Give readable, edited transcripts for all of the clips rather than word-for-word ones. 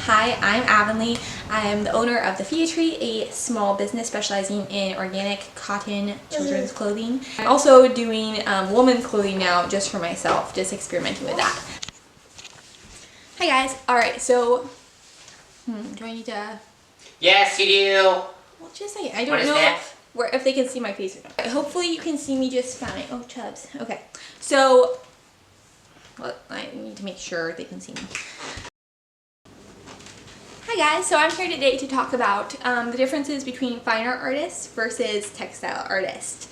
Hi, I'm Avonlea. I am the owner of The Fia Tree, a small business specializing in organic cotton children's clothing. I'm also doing women's clothing now just for myself, just experimenting with that. Hi guys. Alright, so, do I need to... Yes, you do. Well, just a second. I don't know if they can see my face or not. Hopefully you can see me just fine. Oh, chubs. Okay. So, well, I need to make sure they can see me. Hi guys, so I'm here today to talk about the differences between fine art artists versus textile artists.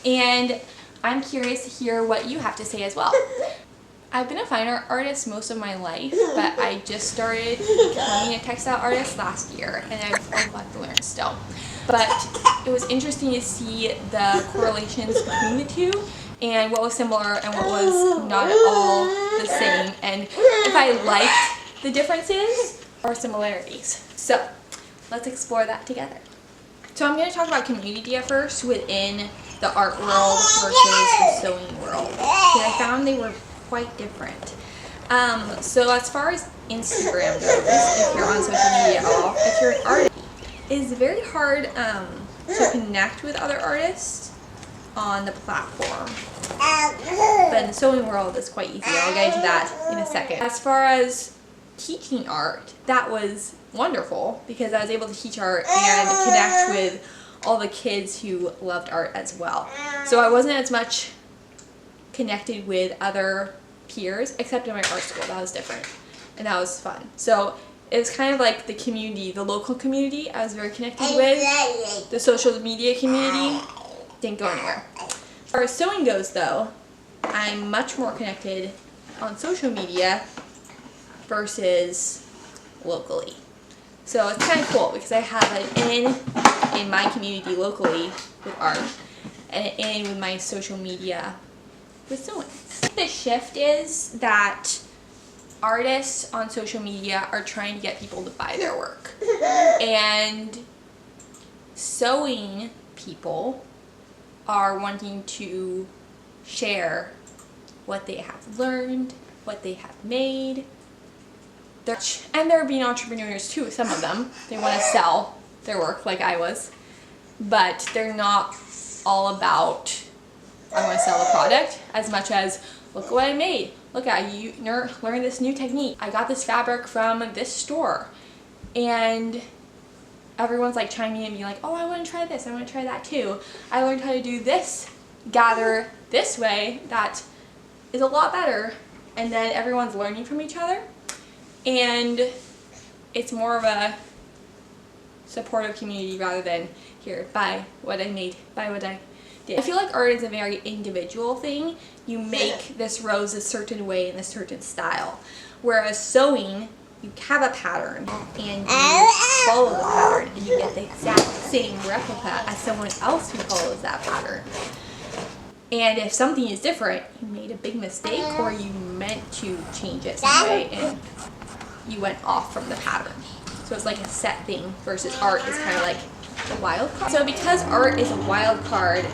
And I'm curious to hear what you have to say as well. I've been a fine art artist most of my life, but I just started becoming a textile artist last year, and I have a lot to learn still. But it was interesting to see the correlations between the two, and what was similar and what was not at all the same, and if I liked the differences or similarities. So let's explore that together. So I'm going to talk about community at first within the art world versus the sewing world, because I found they were quite different. So as far as Instagram goes, if you're on social media at all, if you're an artist, it's very hard to connect with other artists on the platform. But in the sewing world, it's quite easy. I'll get into that in a second. As far as teaching art, that was wonderful because I was able to teach art and connect with all the kids who loved art as well. So I wasn't as much connected with other peers, except in my art school. That was different and that was fun. So it was kind of like the community, the local community I was very connected with. The social media community didn't go anywhere. As far as sewing goes though, I'm much more connected on social media versus locally. So it's kind of cool because I have an in my community locally with art and an in with my social media with sewing. The shift is that artists on social media are trying to get people to buy their work, and sewing people are wanting to share what they have learned, what they have made. And they're being entrepreneurs too, some of them. They want to sell their work like I was, but they're not all about I want to sell the product as much as look what I made. Look, I learned this new technique. I got this fabric from this store. And everyone's like chiming in and being like, oh, I want to try this. I want to try that too. I learned how to do this gather this way that is a lot better. And then everyone's learning from each other. And it's more of a supportive community rather than here, buy what I made, buy what I did. I feel like art is a very individual thing. You make this rose a certain way in a certain style. Whereas sewing, you have a pattern and you follow the pattern and you get the exact same replica as someone else who follows that pattern. And if something is different, you made a big mistake or you meant to change it some way and you went off from the pattern. So it's like a set thing versus art is kind of like a wild card. So because art is a wild card,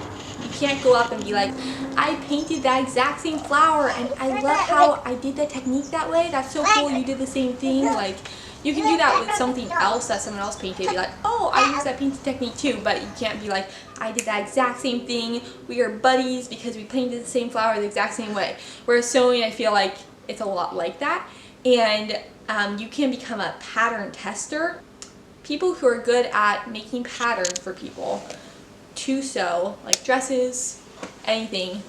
you can't go up and be like, I painted that exact same flower and I love how I did the technique that way. That's so cool, you did the same thing. Like, you can do that with something else that someone else painted. Be like, oh, I used that painting technique too, but you can't be like, I did that exact same thing. We are buddies because we painted the same flower the exact same way. Whereas sewing, I feel like it's a lot like that. And you can become a pattern tester. People who are good at making patterns for people to sew, like dresses, anything,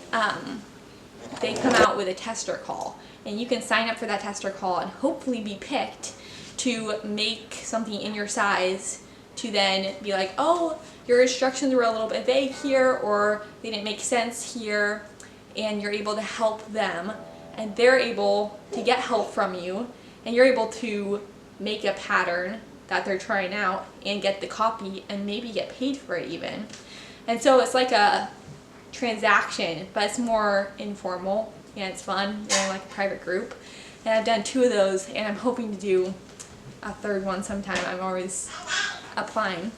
they come out with a tester call. And you can sign up for that tester call and hopefully be picked to make something in your size to then be like, oh, your instructions were a little bit vague here or they didn't make sense here, and you're able to help them and they're able to get help from you and you're able to make a pattern that they're trying out and get the copy and maybe get paid for it even. And so it's like a transaction, but it's more informal and it's fun. You're in like a private group. And I've done 2 of those and I'm hoping to do a 3rd one sometime. I'm always applying.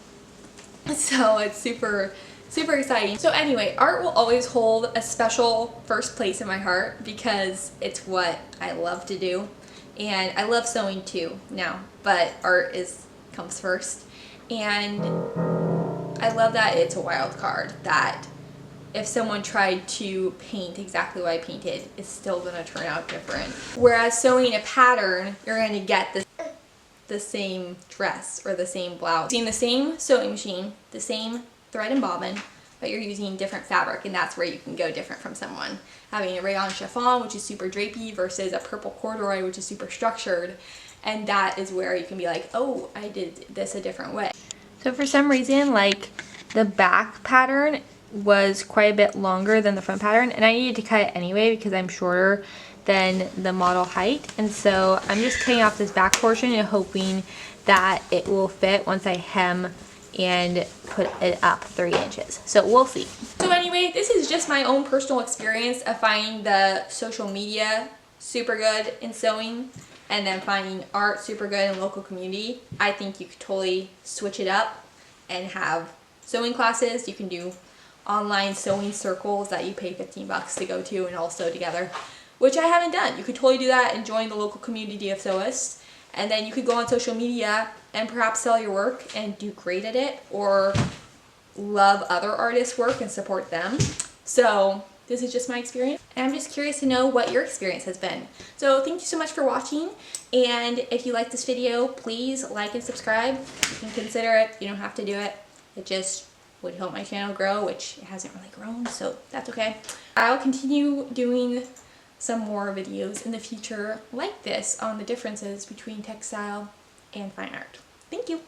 So it's super exciting. So anyway, art will always hold a special first place in my heart because it's what I love to do. and I love sewing too now, but art comes first. And I love that it's a wild card, that if someone tried to paint exactly what I painted, it's still gonna turn out different. Whereas sewing a pattern, you're gonna get the same dress or the same blouse. Using the same sewing machine, the same thread and bobbin, but you're using different fabric, and that's where you can go different from someone. Having a rayon chiffon, which is super drapey, versus a purple corduroy, which is super structured, and that is where you can be like, oh, I did this a different way. So for some reason, like, the back pattern was quite a bit longer than the front pattern, and I needed to cut it anyway because I'm shorter than the model height, and so I'm just cutting off this back portion and hoping that it will fit once I hem and put it up 3 inches. So we'll see. So anyway, this is just my own personal experience of finding the social media super good in sewing, and then finding art super good in local community. I think you could totally switch it up and have sewing classes. You can do online sewing circles that you pay 15 bucks to go to and all sew together, which I haven't done. You could totally do that and join the local community of sewists. And then you could go on social media and perhaps sell your work and do great at it, or love other artists' work and support them. So this is just my experience, and I'm just curious to know what your experience has been. So thank you so much for watching, and if you like this video, please like and subscribe. You can consider it. You don't have to do it. It just would help my channel grow, which it hasn't really grown, so that's okay. I'll continue doing some more videos in the future like this on the differences between textile and fine art. Thank you.